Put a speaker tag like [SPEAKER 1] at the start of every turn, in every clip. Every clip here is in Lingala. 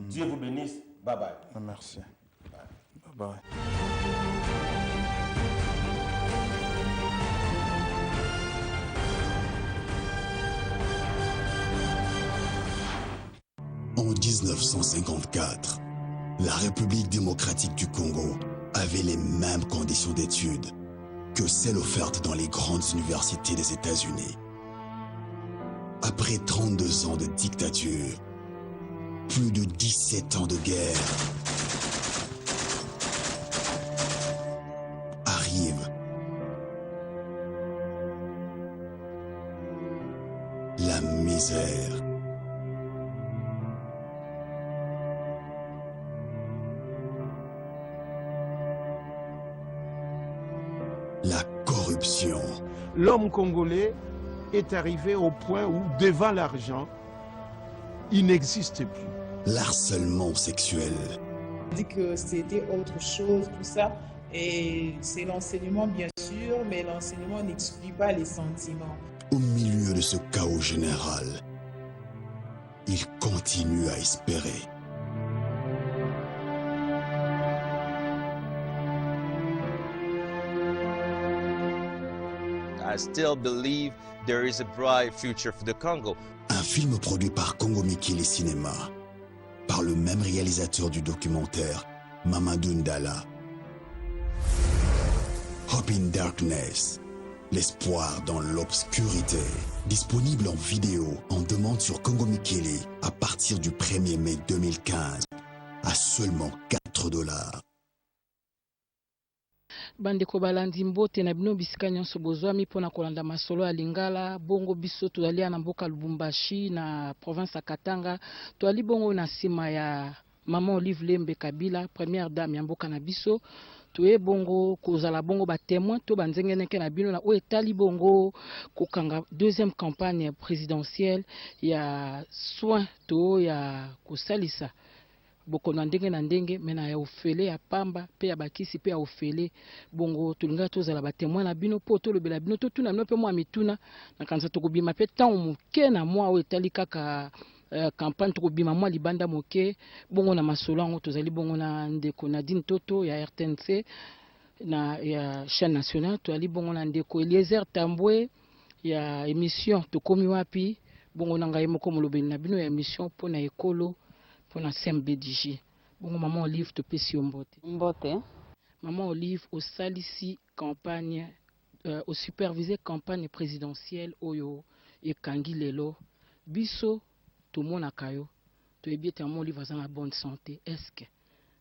[SPEAKER 1] Dieu vous bénisse. Bye bye.
[SPEAKER 2] Merci. Bye bye.
[SPEAKER 3] En 1954, la République démocratique du Congo avait les mêmes conditions d'études que celles offertes dans les grandes universités des États-Unis. Après 32 ans de dictature, plus de 17 ans de guerre, arrive la misère. La corruption.
[SPEAKER 4] L'homme congolais est arrivé au point où, devant l'argent, il n'existe plus.
[SPEAKER 3] L'harcèlement sexuel.
[SPEAKER 5] On dit que c'était autre chose, tout ça. Et c'est l'enseignement, bien sûr, mais l'enseignement n'exclut pas les sentiments.
[SPEAKER 3] Au milieu de ce chaos général, il continue à espérer.
[SPEAKER 6] I still believe there is a bright future for the Congo.
[SPEAKER 3] Un film produit par Congo Mikili Cinéma, par le même réalisateur du documentaire Mamadou Ndala. Hope in Darkness, l'espoir dans l'obscurité. Disponible en vidéo en demande sur Congo Mikili à partir du 1er mai 2015 à seulement $4.
[SPEAKER 7] Bandeko balandi mbote na bino bisika nyonso bozwami mpona kolanda masolo ya lingala bongo biso tozalia na mboka Lubumbashi na province ya Katanga toali bongo na nsima ya Maman Olive Lembe Kabila première dame ya mboka na biso toye bongo kozala bongo ba témoin to banzengeneke na bino na o etali bongo kokanga deuxième campagne présidentielle ya soin to ya kosalisa bokono ndenge na ndenge mena ya ofele ya pamba pe ya bakisi pe ya ofele bongo tulinga tozala ba témoin na bino po to lobela bino to tuna bino pe mwa mituna na kanza to kobima pe tant moke na mwa o etali kaka campagne to kobima mwa libanda moke bongo na masolo ngo tozali bongo na ndeko Nadine Toto ya RTNC na ya chaîne nationale to ali bongo na ndeko Eliezer Tambwe ya émission to komi wapi bongo na ngai moko molobeli na bino ya émission po na ekolo pour la CMBDG. Bon, Maman Olive te pesi mbote.
[SPEAKER 8] Mbote.
[SPEAKER 7] Maman Olive au salisi campagne, au supervisé campagne présidentielle oyo et kangi lelo. Biso tout le monde a kayo. Tu es bien Maman Olive dans la bonne santé. Est-ce que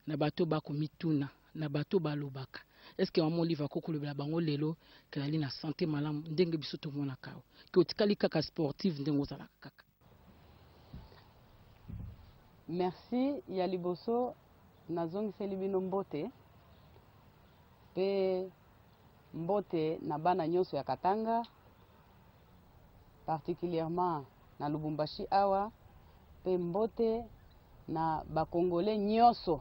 [SPEAKER 7] na bato bako mituna, na bato balobaka. Est-ce que Maman Olive a koko le bango lelo que la na santé malam ndenge biso tout le monde a kayo. Que otikali kaka sportive ndengo zala kaka.
[SPEAKER 8] Merci ya liboso nazongiseli bino mbote pe mbote na bana nyonso ya Katanga particulièrement na Lubumbashi awa pe mbote na bakongole nyonso.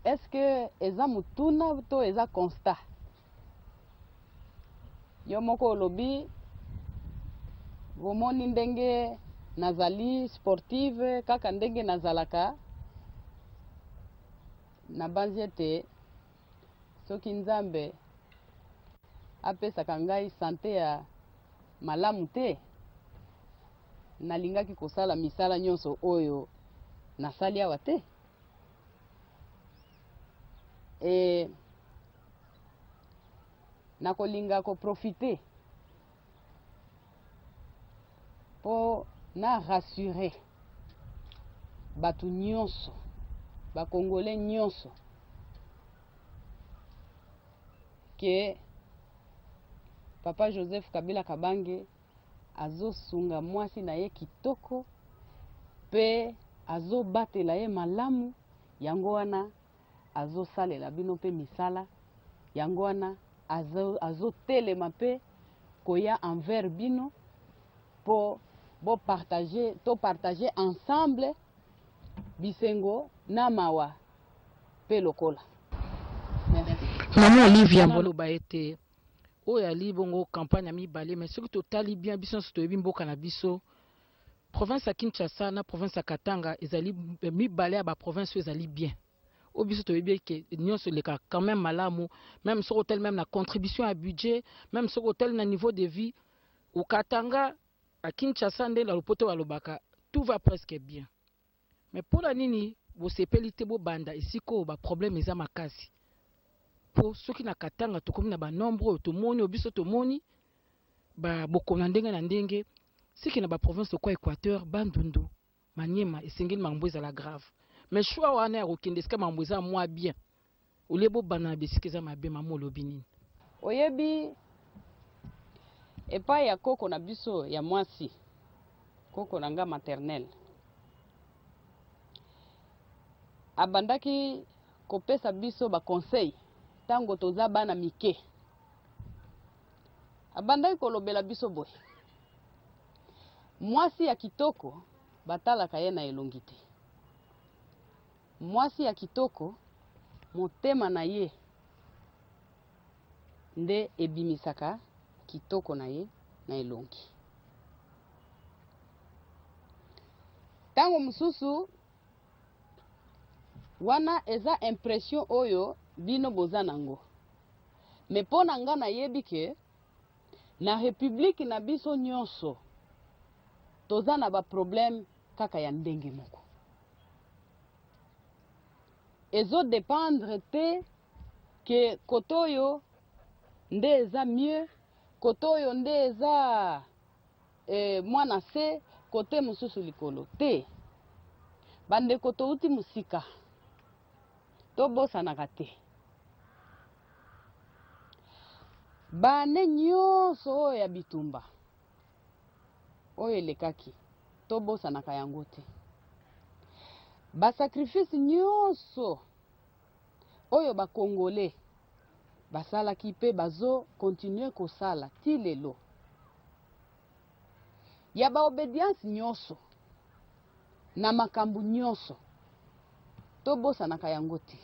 [SPEAKER 8] Est-ce que eza mutuna to eza constat? Yo moko lobi Vomoni ndenge nazali sportive kaka ndenge nazalaka na banzete soki nzambe apesaka ngai santé ya malamu te nalingaki kosala misala nyonso oyo nasali awa te nakolinga ko profiter pour na rassurer batu nyonso ba congolais nyonso que Papa Joseph Kabila Kabange azosunga mwasi na ye kitoko pe azobatela ye malamu yango wana azosalela bino pe misala yango wana azotelema pe koya envers bino pour partager ensemble bisengo na mawa pe lokola.
[SPEAKER 7] Maman Olivia Mboloba ete oyo ali bongo campagne ya mibale mais soki totali bien biso nyonso toyebi mboka na biso province ya Kinshasa na province ya Katanga ezali mibale ya baprovince oyo ezali bien oyo biso toyebi ke nyonso eleka quand même malamu même soki otali même na contribution ya budget même soki otali na niveau de vie au Katanga à Kinshasa nde la lopoto balobaka tout va presque bien mais mpona nini bosepeli te bobanda esiko baproblème eza makasi po soki na Katanga tokomi na banombre oyo tomoni oyo biso tomoni bokona ndenge na ndenge siki na baprovince okwa Équateur Bandundu Maniema esengeli mambo ezala grave mais choix wana ya kokende esika mambo eza mwa bien olie bobanda na besika eza mabe mama olobi nini
[SPEAKER 8] oyebi epai ya koko na biso ya mwasi koko na nga maternel abandaki kopesa biso baconseil tango toza bana mike abandaki kolobela biso boye mwasi ya kitoko batalaka ye na elongi te mwasi ya kitoko motema na ye nde ebimisaka kitoko na ye na elongi tango mosusu wana eza impression oyo bino boza nango me mpo na nga nayebi ke na republike na biso nyonso toza na baproblème kaka ya ndenge moko ezodépendre te ke kote oyo nde eza mieux kote oyo nde eza mwana se kote mosusu likolo te bandeko touti mosika tobosanaka te bane nyonso oyo ya bitumba oyo elekaki tobosanaka yango te basacrifice nyonso oyo bakongole basalaki mpe bazo continue kosala ti lelo ya baobedience nyonso na makambo nyonso tobosanaka yango te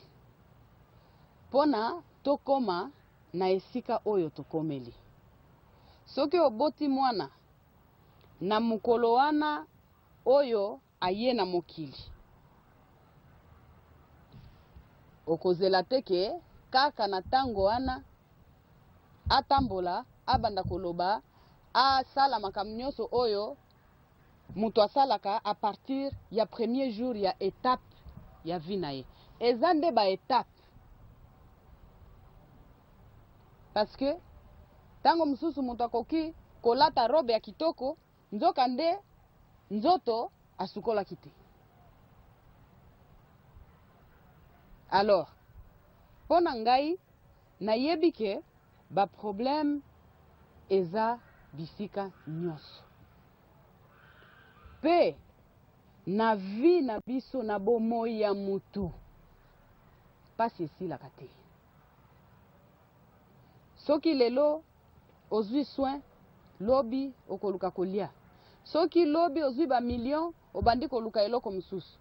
[SPEAKER 8] mpona tokoma na esika oyo tokomeli soki oboti mwana na mokolo wana oyo aye na mokili okozela teke kaka na tango wana atambola abanda koloba asala makambo nyonso oyo mutu asalaka a partir ya premier jour ya étape ya vie na ye eza nde baétape parce que tango mosusu mutu akoki kolata robe ya kitoko nzoka nde nzoto asukolaki te alors mpo na ngai nayebi ke baproblème eza bisika nyonso mpe na vie na biso na bomoi ya mutu pasi esilaka te soki lelo ozwi soin lobi okoluka kolia soki lobi ozwi bamillion obandi koluka eloko mosusu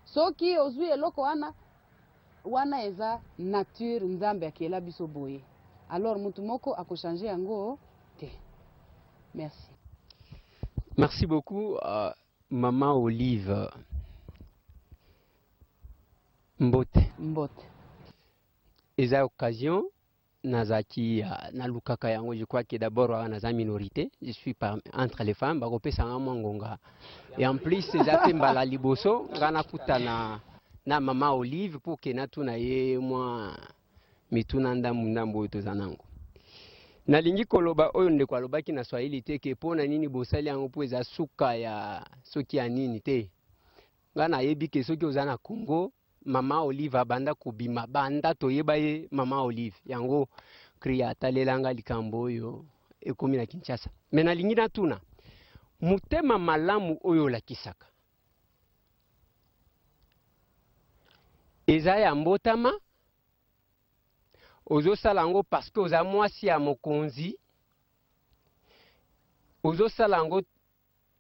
[SPEAKER 8] soki ozwi eloko wana eza nature nzambe akela biso boye alors mutu moko akochange yango te merci.
[SPEAKER 9] Merci beaucoup Maman Olive Mbote.
[SPEAKER 8] Mbote.
[SPEAKER 9] Eza occasion nazaki na lukaka yango je crois que d'abord naza minorité je suis entre les femmes bakopesa nga ngonga et en plus eza pe mbala liboso ngana kutana na Maman Olive pour que natuna ye mwa mituna ndambo toza nango nalingi koloba oyo ndeko alobaki na Swahili te ke pona nini bosali yango po eza suka ya soki ya nini te ngana yebi ke soki oza na Congo Maman Olive abanda kubima banda toyeba ye Maman Olive yango kriya talelanga likambo oyo ekomi na Kinshasa me nalingi natuna mutema malamu oyo lakisaka eza ya mbotama ozosala yango parce que oza mwasi ya mokonzi ozosala yango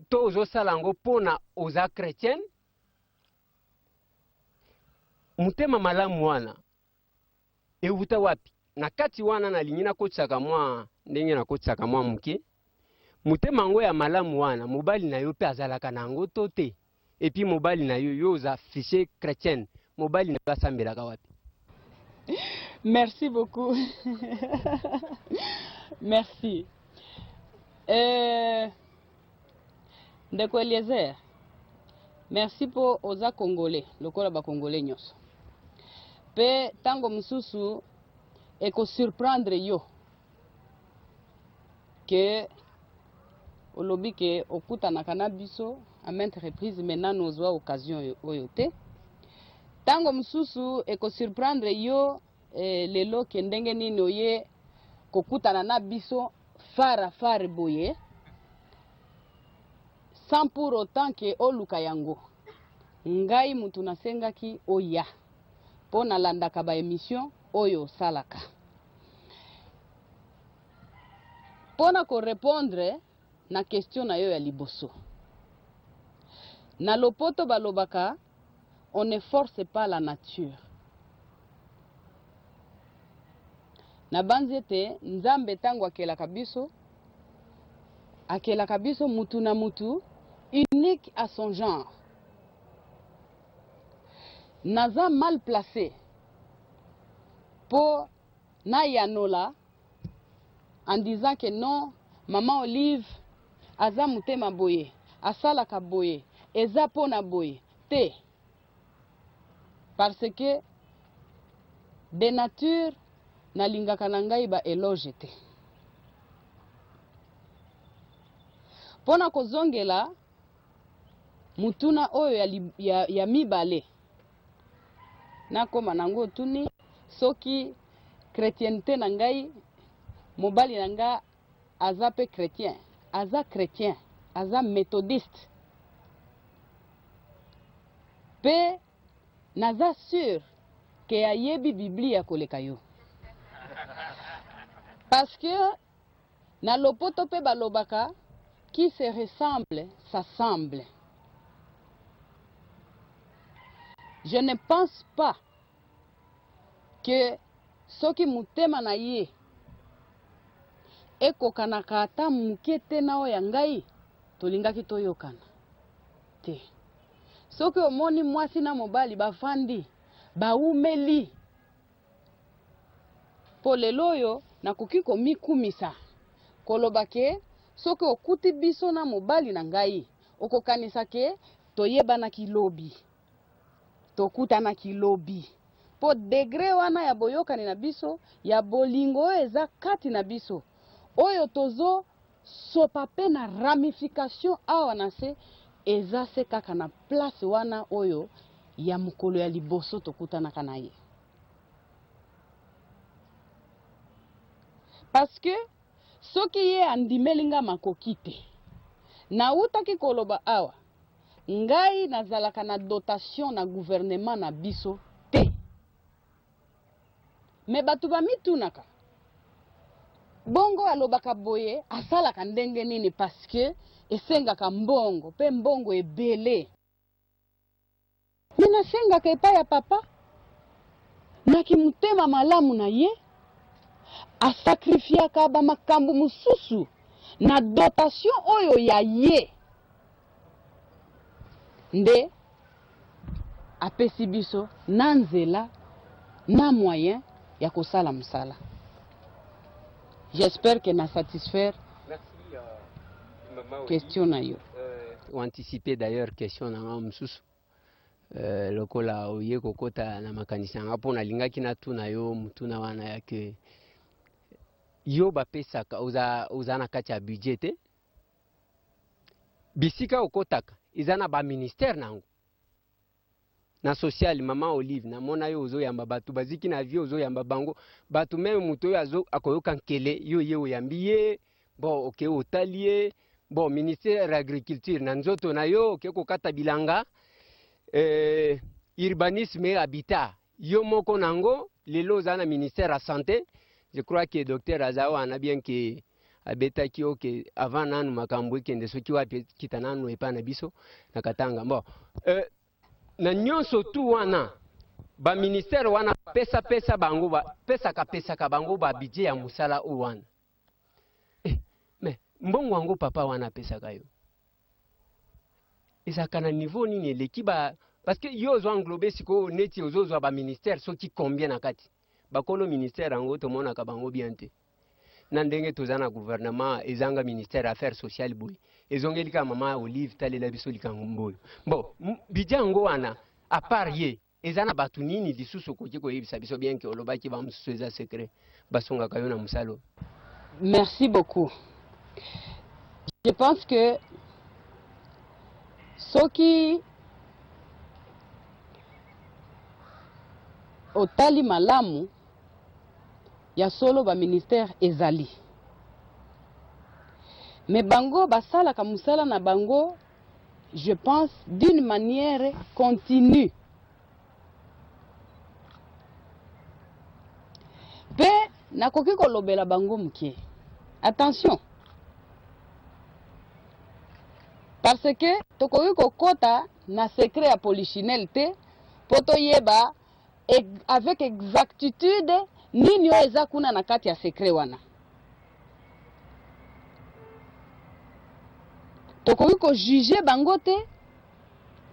[SPEAKER 9] to ozosala yango pona oza chrétienne mutema malamu wana euta wapi na kati wana na lingina kotsaka mwa ndenge na kotsaka mwa muke mutema ngo ya malamu wana mobali na yo pe azalaka na ngo to te et puis mobali na yo za fiché chrétienne mobali na basambelaka wapi?
[SPEAKER 8] Merci beaucoup. Merci. Ndeko Eliezer, merci pour oza congolais, lokola ba congolais nyonso. Pe tango mususu eko surprendre yo que olobi ke okutanaka na biso à maintes reprises maintenant nozwa occasion oyo te. Tango mususu eko surprendre yo lelo ke ndenge nini oye kokutana na biso fara boye sans pour autant que oluka yango ngai mutu nasengaki oya po nalandaka ba émission oyo salaka pona ko répondre na question na yo ya liboso na lopoto balobaka on ne force pas la nature. Na banzete nzambe tango akelaka biso mutu na mutu unique à son genre. Naza mal placé pour na yanola en disant que non, maman Olive aza mutema boye, asalaka boye, eza pona boye, te. Parce que de nature nalingaka na ngai ba éloge te. Pona kozongela mutuna oyo ya mibale nakoma nango tuni soki chrétienté na ngai mobali na nga aza pe chrétien, aza méthodiste. Pe naza sûr que ayebi Biblia koleka yo. Parce que na lopoto pe balobaka qui se ressemble s'assemble. Je ne pense pas que soki mutema na ye ekokanaka ata muke te na oyo ya ngai tolingaki toyokana te. Soki omoni mwasi na mobali bafandi baumeli po lelo oyo nakoki komikumisa koloba ke soki okuti biso na mobali na ngai okokanisa ke toyebana kilobi tokutana kilobi po degré wana ya boyokani na biso ya bolingo oyo eza kati na biso oyo tozo sopa pe na ramification awa na se eza se kaka na place wana oyo ya mukolo ya liboso tokutanaka na ye. Parce que soki ye andimelinga makoki te na utaki koloba awa ngai nazalaka na dotation na gouvernement na biso te. Me batu bamitunaka bongo alobaka boye asalaka ndenge nini parce que esengaka mbongo pe mbongo ebele. Mina sengaka epai ya papa nakimutema malamu na ye asacrifiaka ba makambo mususu na dotation oyo ya ye nde apesi biso na nzela na moyen ya kosala musala. J'espère que na satisfaire question na yo.
[SPEAKER 9] Ou anticiper d'ailleurs question na mususu. Lokola oye kokota na makanisa ngapo na lingaki na tuna yo mutuna wana yake yo bapesaka uza na kati ya budget te bisika okotaka izana ba ministère nango na social mama Olive na mona yo ozo yamba batu baziki na vie ozo yamba bango batu meme muto yo azo akoyoka nkele yo ye oyambiye bon okay otalie bon ministère agriculture na nzoto na yo okay kokata bilanga urbanisme et habitat yo moko nango lelo za na ministère à santé. Je crois que docteur Azao a bien que abeta kio que avant nanu makambo kende soki wapi kitananu epa na biso na katanga bon na nyonso tu wana ba ministère wana pesa bango ba pesa ka bango ba budget ya musala o wana. Mais mbongo wango papa wana pesa kayo. Et ça kana niveau nini l'équipe parce que yo zo englobé siko neti ozo ba ministère so ki combien na kati. Bakolo ministère ango to mona ka bango bienté. Nandenge tozana gouvernement ezanga ministère affaires sociales boy. Ezongeli ka mama Olive talela biso likambo. Bon, budget ngo wana à part ye ezana batu nini lisusu ko yebisa biso bien que olobaki ba mususu eza secret basonga kayo na musalo.
[SPEAKER 8] Merci beaucoup. Je pense que ce qui otali malamu ya solo ba ministère ezali. Mais bango basala ka musala na bango, je pense d'une manière continue. Pe nakoki kolobela bango mukie. Attention. Parce que tokoki kokota na secret ya polichinelle te poto yeba avec exactitude nini oyo eza kuna na kati ya secret wana. Tokoki ko juger bango te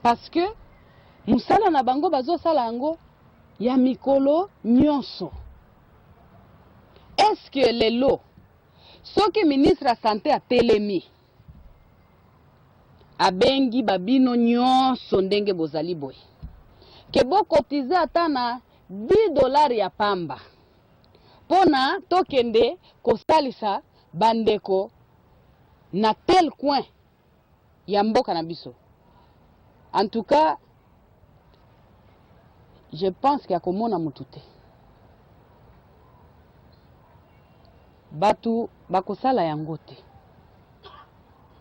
[SPEAKER 8] parce que musala na bango bazo sala yango ya mikolo nyonso. Est-ce que lelo soki ministre la santé a telemi abengi babino nyonso ndenge bozali boy ke bo cotiser ata na $10 ya pamba pona tokende kosalisa bandeko na tel coin ya mboka na biso. En tout cas, je pense qu'il y a komona mutute batu bakosala yango te.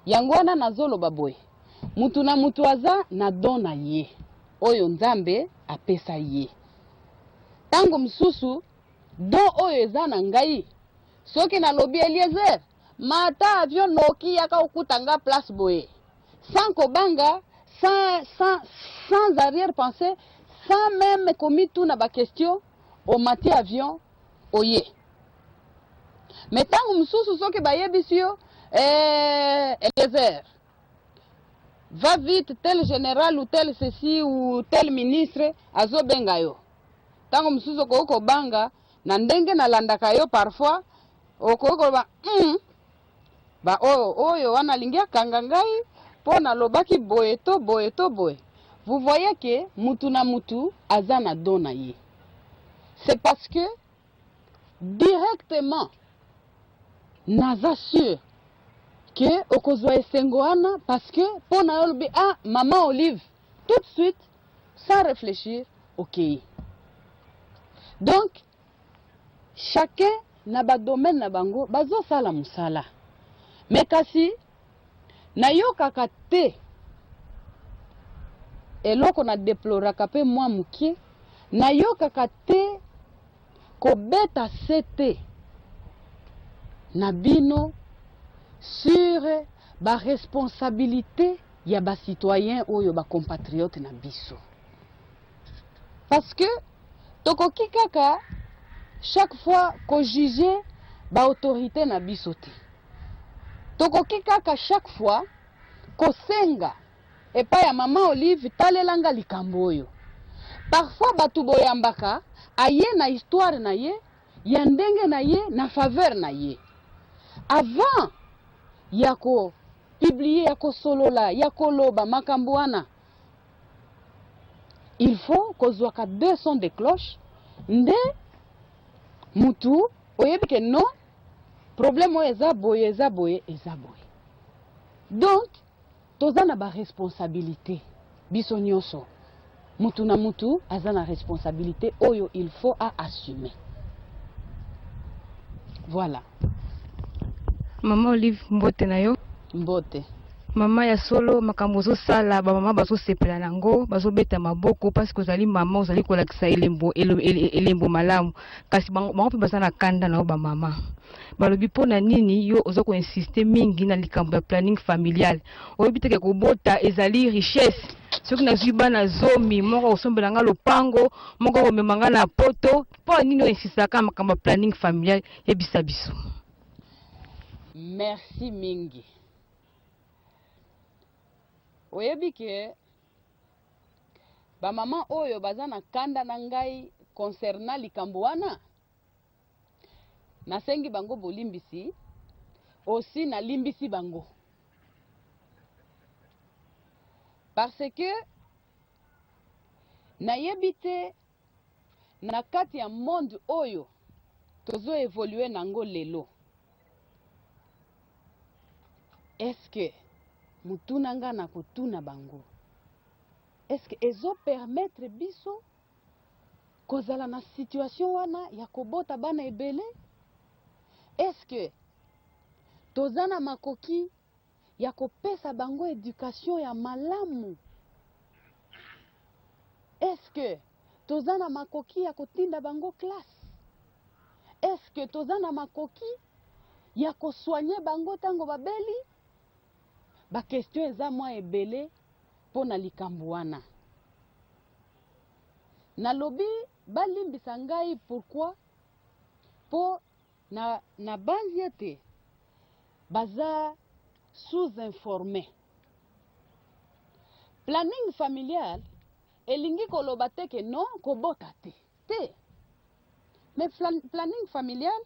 [SPEAKER 8] Yango wana nazolo baboy mutu na mutu aza na dona ye oyo nzambe apesa ye. Tango msusu don oyo eza na ngai soki na lobi Eliezer mata avion noki yaka okutanga place boye sans kobanga sans arrière-pensée, sans même commis tout na ba question au mati avion oye. Mais tango msusu soki bayebisi yo Eliezer, va vite, tel général ou tel ceci ou tel ministre azo benga yo. Tango msusu ko banga na ndenge na landaka yo parfois okoko ba oyo wana lingia kanga ngai pona lobaki boye to boye. Vous voyez que mutu na mutu azana dona ye. C'est parce que directement naza sûr que okozwa esengoana parce que pona yolbi maman Olive tout de suite sans réfléchir ok. Donc chacun na ba domaine na bango bazo sala musala. Mais kasi na yokaka te eloko na déploraka pe mwa mukie na yokaka te kobeta sete na bino sur ba responsabilité ya ba citoyen oyo ba compatriote na biso. Parce que tokoki kaka chaque fois ko juger ba autorité na biso te. Tokoki kaka chaque fois ko senga epa ya maman Olive talelanga likambo oyo. Parfois batu boyambaka aye na histoire na ye ya ndenge na ye na faveur na ye. Avant yako publier yako solola yako loba makambo wana, il faut kozwaka 2 sons de cloche nde mutu oyebike non problème eza boye. Donc tozana ba responsabilité biso nyonso mutu na mutu azana responsabilité oyo il faut assumer. Voilà.
[SPEAKER 10] Maman Olive mbote na yo.
[SPEAKER 8] Mbote.
[SPEAKER 10] Mama ya solo makambo zo sala ba mama bazo sepela nango bazo beta maboko parce que ozali mama ozali kolakisa elembo malamu kasi bango pe basana kanda na ba mama. Balobi pona nini yo ozo ko insister mingi na likambo ya planning familial. Oyebi teke kobota ezali richesse soki nazwi bana zomi moko kosombela nga lopango moko komema nga na poto mpo nini oinsistaka makambo ya planning familial yebisa biso.
[SPEAKER 8] Merci mingi. Oyebi ke ba mama oyo baza na kanda na ngai concernant likambo wana nasengi bango bolimbisi aussi na limbisi bango parce que nayebi te na kati ya monde oyo tozo évoluer nango lelo. Est-ce que mutuna nga na kutuna bango? Est-ce que ezo permettre biso kozala na situation wana ya kobota bana ebele? Est-ce que tozana makoki ya kopesa bango éducation ya malamu? Est-ce que tozana makoki ya kotinda bango classe? Est-ce que tozana makoki ya kosoigner bango tango babeli? Ba question eza mwa ebele pona likambo wana. Nalobi balimbisa ngai pourquoi? Po na banzi ete baza sous-informé. Planning familial elingi koloba te ke non kobota te. Mais planning familial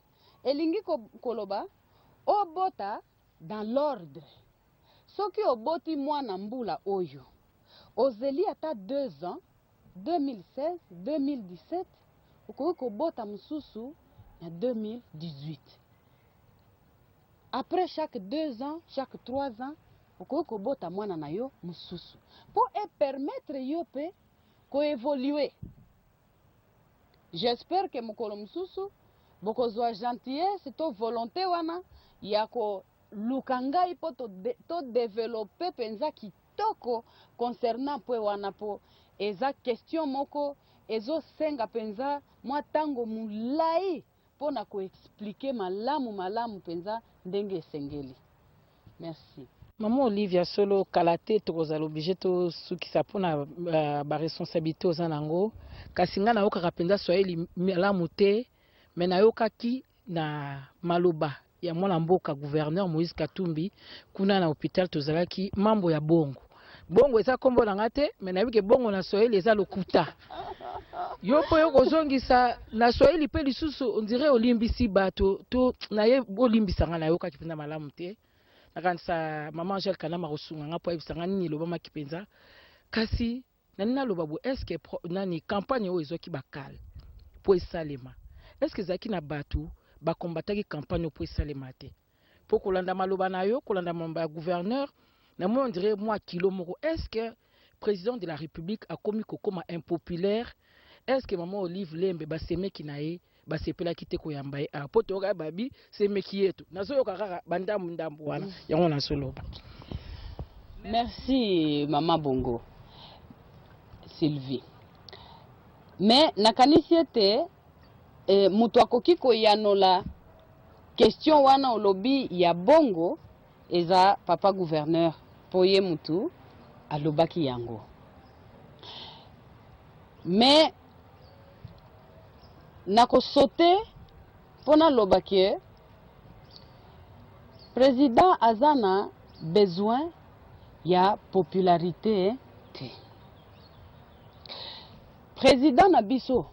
[SPEAKER 8] elingi koloba obota dans l'ordre. Soki oboti mwana mbula oyo ozeli ata 2 ans 2016 2017 okoki kobota mususu na 2018. Après chaque 2 ans chaque 3 ans okoki kobota mwana na yo mususu pour permettre yo pe ko évoluer. J'espère que mukolo mususu bokozwa gentillesse to volonté wana yako lukangai po to développer penza kitoko concernant po wana po eza question moko ezo senga penza mwa tango mulai po na ko expliquer malamu penza ndenge esengeli. Merci.
[SPEAKER 7] Maman Olivia solo kalate tokozala obligé to sukisa pona ba responsabilité ozanango kasi nga na yoka penza Swahili malamu te mais na yokaki na maloba ya mwana mboka gouverneur Moïse Katumbi kuna na hôpital tozalaki mambo ya bongo. Bongo eza kombo na ngate mais na bike bongo na Swahili eza lokuta. Yo po yo kozongisa na Swahili pe lisusu on dirait olimbisi bato to na ye olimbisa nga na yoka kipenda malamu te. Nakanisa maman Angel Kanama kosunga nga po ebisanga nini lobama kipenza kasi nani loba bo est-ce que nani campagne o ezoki bakal po esalema est-ce que zaki na batu ba combataki campagne po esalema te po kolanda maloba na yo kolanda mamba gouverneur na moi on dirait moi kilo moko est-ce que président de la République a commis kokoma impopulaire est-ce que maman Olive Lembe ba semeki na ye ba sepela kite ko yamba a poto ga babi semeki yetu nazo yo kaka bandambu ndambu wana yango na soloba.
[SPEAKER 8] Merci maman Bongo Sylvie. Mais nakanisi ete mutu akoki koyanola question wana olobi ya bongo eza papa gouverneur poye mutu alobaki yango. Mais nako sauté pona lobaki président azana besoin ya popularité te. Président Nabiso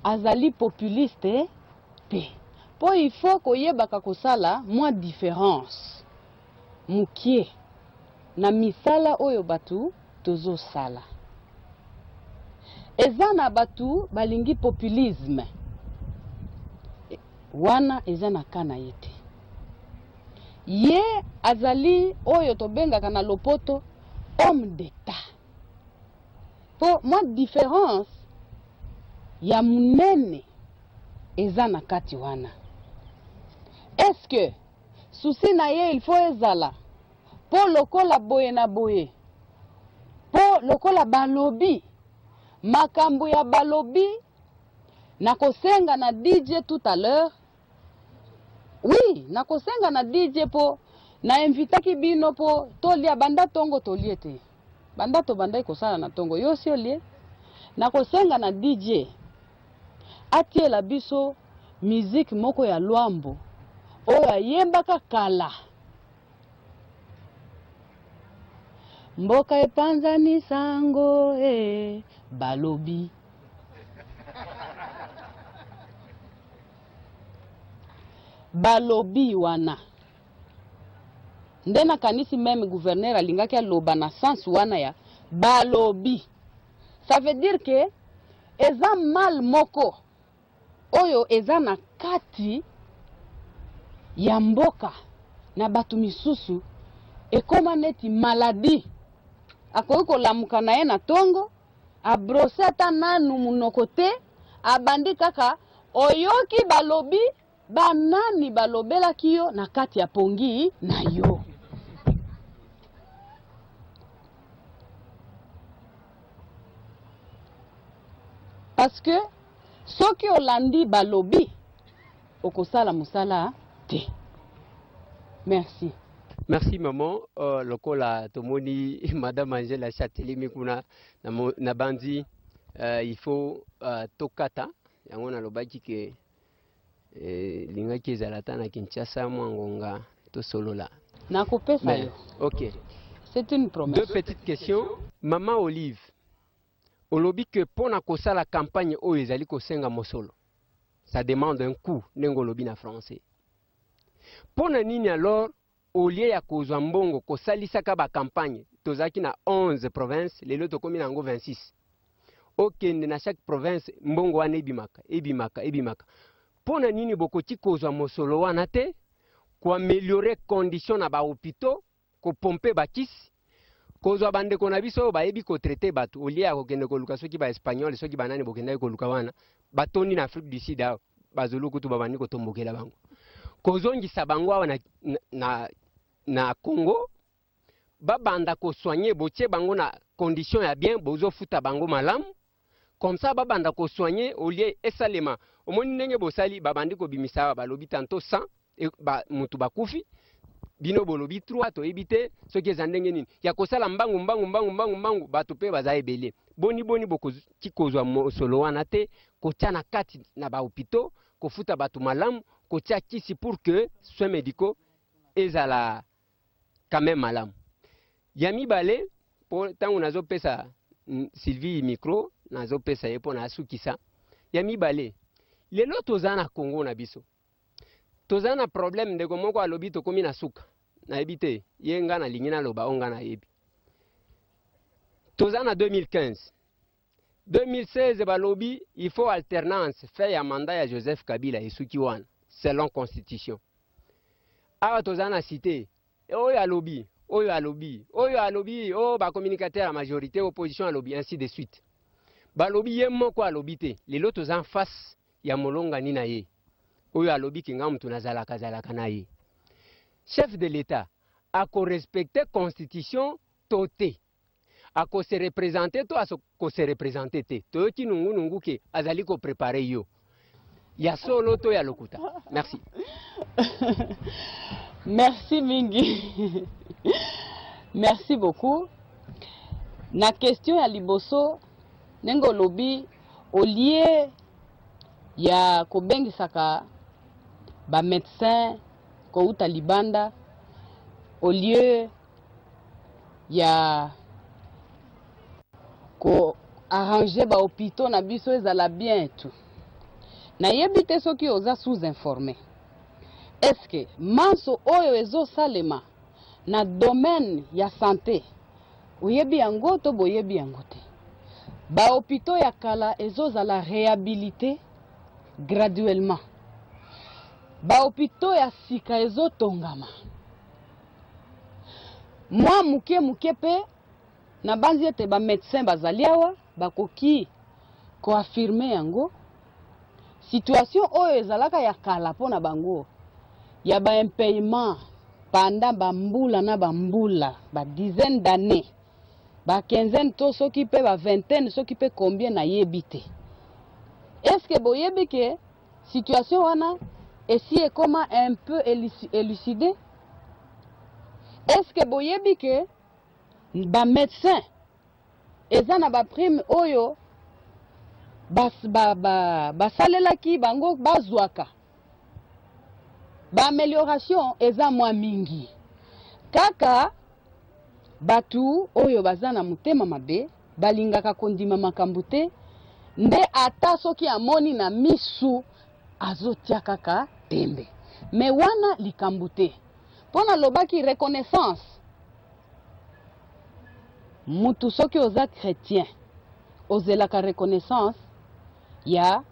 [SPEAKER 8] azali populiste te. Po il faut koyebaka kosala moins différence mukie na misala oyo batu tozo sala. Ezana batu balingi populisme wana ezana kana yete. Ye azali oyo tobengaka na lopoto homme d'état. Po moins différence ya munene ezana kati wana. Est-ce que souci na ye il faut ezala po lokola boye na boye po lokola balobi makambo ya balobi na kosenga na DJ tout à l'heure. Oui, na kosenga na DJ po na invitaki bino po tolia banda tongo toliete. banda to banda ikosala na tongo yo si olie na kosenga na DJ atiela biso musique moko ya lwambo oyo ayembaka kala mboka epanzani sango balobi balobi wana nde nakanisi meme gouverneur alingaki aloba na sens wana ya balobi. Ça veut dire que eza mal moko oyo eza na kati ya mboka na batu misusu ekoma neti maladi akoki kolamuka na ye na tongo abrose ata nanu munoko te abandi kaka oyoki balobi banani balobelaki yo na kati ya pongi na yo. Parce que soki olandi balobi okosala musala te. Merci.
[SPEAKER 9] Merci maman. Lokola tomoni madame Angela Chatelemi kuna na bandi il faut tokata yango na lobaki ke lingaki ezalata na Kinshasa mwangonga to solola.
[SPEAKER 8] Na kopesa yo.
[SPEAKER 9] OK.
[SPEAKER 8] C'est une promesse.
[SPEAKER 9] Deux petites questions. Maman Olive. Olobi que pour na kosala campagne o ezali kosenga mosolo. Ça demande un coût n'engolobi na français. Pour na nini alors au lieu ya kozwa mbongo kosalisa ka ba campagne tozaki na 11 provinces lelo tokomi nango 26. Okende na chaque province mbongo wana ebimaka. Pour na nini bokoti kozwa mosolo wana te ko améliorer condition na ba hôpitaux ko pomper bakisi kozwa bandeko na biso bayebi ko traiter batu au lieu ya kokende koluka soki ba espagnol soki banani bokenda koluka wana batoni na Afrique du Sud bazulu kutu babandi ko tombokela bango kozongisa bango awa na Congo babanda ko soigner botie bango na condition ya bien bozo futa bango malamu comme ça babanda ko soigner au lieu esalema omoni ndenge bosali babandi ko bimisa balobi tanto 100 ba mutu bakufi bino bolobi 3 to ebite soki ezandenge nini ya kosala mbangu bato pe baza ebele boni boko kikozwa mosolo wana te kotia na kati na ba hôpitaux kofuta bato malamu kotia kisi pour que soins médicaux ezala quand même malamu ya mibale po tango nazo pesa Sylvie micro nazo pesa yepo na asukisa ya mibale lelo tozana Congo na biso tozana problème ndeko moko alobi tokomi na suka na ebite yenga na lingina loba onga na ebi tozana 2015 2016 balobi il faut alternance fait ya mandat ya Joseph Kabila esuki wana selon constitution awa tozana cité oyo alobi oh ba communicateur à majorité opposition alobi ainsi de suite balobi yemoko alobi te lelo tozan face ya molonga ni na ye oyo alobi kinga mtu nazalaka na ye chef de l'état a ko respecter constitution toté a ko se représenter to a ko se représenter te to ki nungu ke azali ko préparer yo ya solo to ya lokuta. Merci.
[SPEAKER 8] Merci mingi. Merci beaucoup. Na question ya liboso nengo lobi au lieu ya kobengisaka ba médecin ko uta libanda au lieu ya ko arranger ba hôpitaux na biso ezala bien tout na yebite soki oza sous informé est-ce que manso oyo ezo salema na domaine ya santé oyebi yango to boyebi yango te ba hôpitaux ya kala ezozala réhabilité graduellement ba hôpitaux ya sika ezotongama mwa muke pe na banzi ete ba médecin bazali awa bakoki ko affirmer yango situation oyo ezalaka ya kala pona bango ya ba impayement pendant bambula na bambula ba dizaine d'années ba quinzaine to soki pe ba vingtaine soki pe combien na yebite est-ce que boyebi ke situation wana esi ekoma un peu élucidé est-ce que boyebi ke ba médecin eza na ba prime oyo basalelaki bango bazwaka ba amélioration eza mwa mingi kaka batu oyo baza na motema mabe balingaka kondima makambo te nde ata soki amoni na misu azotia kaka tembe me wana likambo te mpona lobaki reconnaissance mutu soki oza chrétien ozelaka reconnaissance ya